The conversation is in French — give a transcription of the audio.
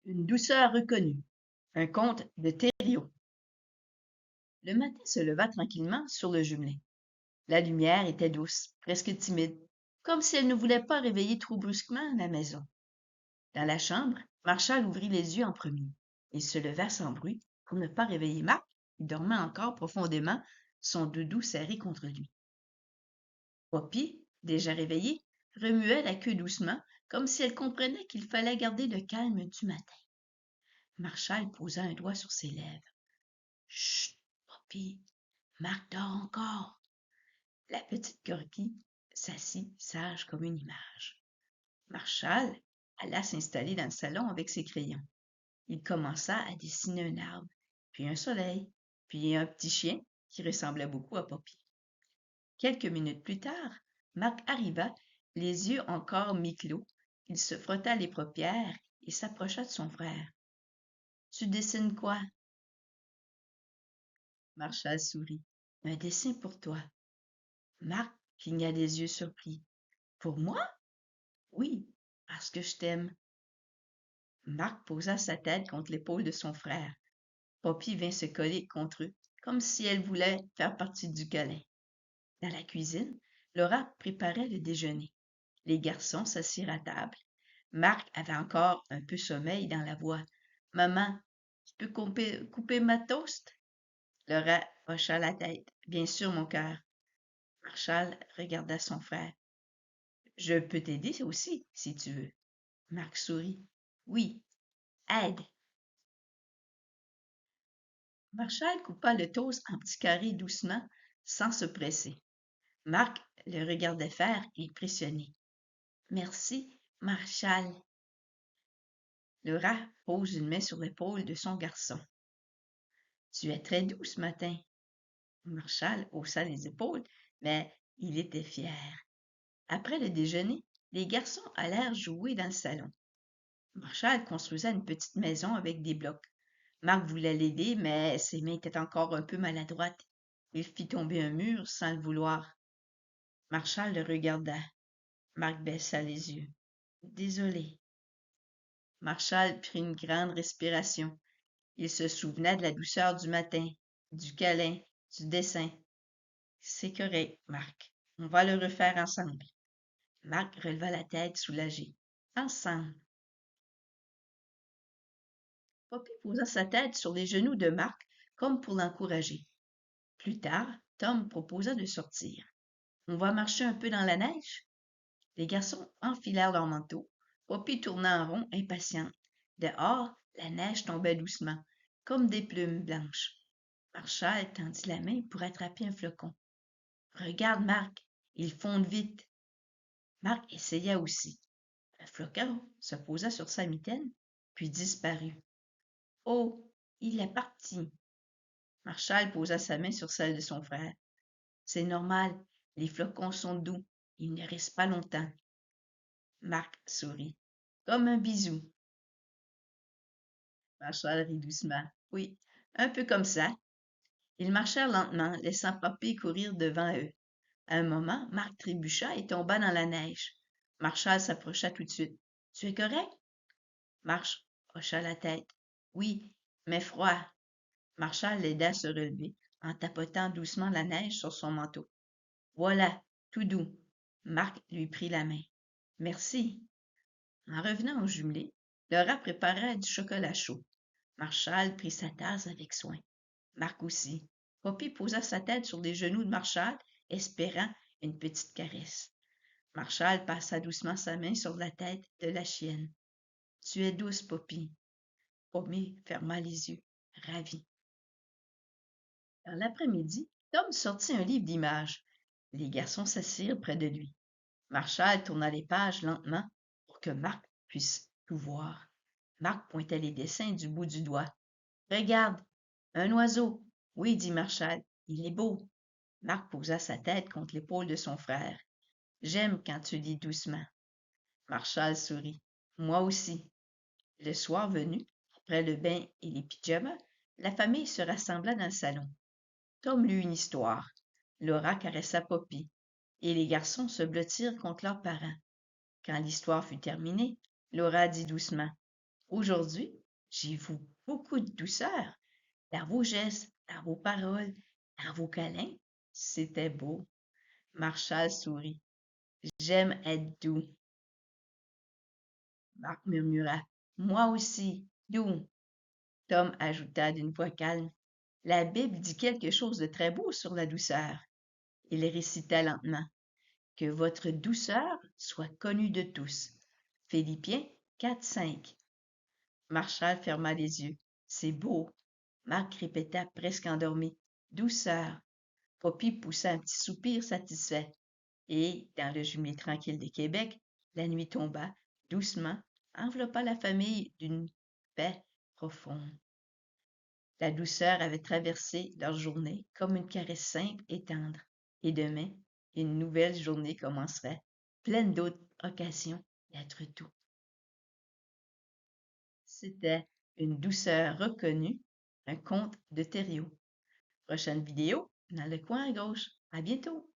Une douceur reconnue. Un conte de Thériault. Le matin se leva tranquillement sur le jumelé. La lumière était douce, presque timide, comme si elle ne voulait pas réveiller trop brusquement la maison. Dans la chambre, Marshall ouvrit les yeux en premier. Il se leva sans bruit pour ne pas réveiller Marc, qui dormait encore profondément, son doudou serré contre lui. Poppy, déjà réveillée, remuait la queue doucement, comme si elle comprenait qu'il fallait garder le calme du matin. Marshall posa un doigt sur ses lèvres. Chut, Poppy, Marc dort encore. La petite Gorgie s'assit sage comme une image. Marshall alla s'installer dans le salon avec ses crayons. Il commença à dessiner un arbre, puis un soleil, puis un petit chien qui ressemblait beaucoup à Poppy. Quelques minutes plus tard, Marc arriva, les yeux encore mi-clos. Il se frotta les paupières et s'approcha de son frère. Tu dessines quoi? Marshall sourit. Un dessin pour toi. Marc cligna des yeux surpris. Pour moi? Oui, parce que je t'aime. Marc posa sa tête contre l'épaule de son frère. Poppy vint se coller contre eux, comme si elle voulait faire partie du câlin. Dans la cuisine, Laura préparait le déjeuner. Les garçons s'assirent à table. Marc avait encore un peu sommeil dans la voix. Maman, tu peux couper ma toast? Laura hocha la tête. Bien sûr, mon cœur. Marshall regarda son frère. Je peux t'aider aussi, si tu veux. Marc sourit. Oui, aide. Marshall coupa le toast en petits carrés doucement, sans se presser. Marc le regardait faire, impressionné. Merci, Marshall. Laura pose une main sur l'épaule de son garçon. Tu es très doux ce matin. Marshall haussa les épaules, mais il était fier. Après le déjeuner, les garçons allèrent jouer dans le salon. Marshall construisait une petite maison avec des blocs. Marc voulait l'aider, mais ses mains étaient encore un peu maladroites. Il fit tomber un mur sans le vouloir. Marshall le regarda. Marc baissa les yeux. Désolé. Marshall prit une grande respiration. Il se souvenait de la douceur du matin, du câlin, du dessin. C'est correct, Marc. On va le refaire ensemble. Marc releva la tête soulagé. Ensemble. Poppy posa sa tête sur les genoux de Marc, comme pour l'encourager. Plus tard, Tom proposa de sortir. On va marcher un peu dans la neige? Les garçons enfilèrent leurs manteaux. Poppy tourna en rond, impatiente. Dehors, la neige tombait doucement, comme des plumes blanches. Marshall tendit la main pour attraper un flocon. Regarde, Marc, ils fondent vite. Marc essaya aussi. Un flocon se posa sur sa mitaine, puis disparut. Oh, il est parti. Marshall posa sa main sur celle de son frère. C'est normal, les flocons sont doux, ils ne restent pas longtemps. Marc sourit. Comme un bisou. Marshall rit doucement. Oui, un peu comme ça. Ils marchèrent lentement, laissant Poppy courir devant eux. À un moment, Marc trébucha et tomba dans la neige. Marshall s'approcha tout de suite. Tu es correct? Marsh hocha la tête. Oui, mais froid. Marshall l'aida à se relever, en tapotant doucement la neige sur son manteau. Voilà, tout doux. Marc lui prit la main. Merci. En revenant au jumelé, Laura prépara du chocolat chaud. Marshall prit sa tasse avec soin. Marc aussi. Poppy posa sa tête sur les genoux de Marshall, espérant une petite caresse. Marshall passa doucement sa main sur la tête de la chienne. Tu es douce, Poppy. Poppy ferma les yeux, ravie. Dans l'après-midi, Tom sortit un livre d'images. Les garçons s'assirent près de lui. Marshall tourna les pages lentement pour que Marc puisse tout voir. Marc pointait les dessins du bout du doigt. Regarde, un oiseau. Oui, dit Marshall, il est beau. Marc posa sa tête contre l'épaule de son frère. J'aime quand tu lis doucement. Marshall sourit. Moi aussi. Le soir venu, après le bain et les pyjamas, la famille se rassembla dans le salon. Tom lut une histoire. Laura caressa Poppy, et les garçons se blottirent contre leurs parents. Quand l'histoire fut terminée, Laura dit doucement. Aujourd'hui, j'ai vu beaucoup de douceur dans vos gestes, dans vos paroles, dans vos câlins. C'était beau. Marshall sourit. J'aime être doux. Marc murmura. Moi aussi, doux. Tom ajouta d'une voix calme. La Bible dit quelque chose de très beau sur la douceur. Il récita lentement. Que votre douceur soit connue de tous. Philippiens 4:5. Marshall ferma les yeux. C'est beau. Marc répéta presque endormi. Douceur. Poppy poussa un petit soupir satisfait. Et, dans le jumelé tranquille de Québec, la nuit tomba, doucement, enveloppa la famille d'une paix profonde. La douceur avait traversé leur journée comme une caresse simple et tendre. Et demain, une nouvelle journée commencerait, pleine d'autres occasions d'être doux. C'était une douceur reconnue, un conte de Thériault. Prochaine vidéo dans le coin à gauche. À bientôt!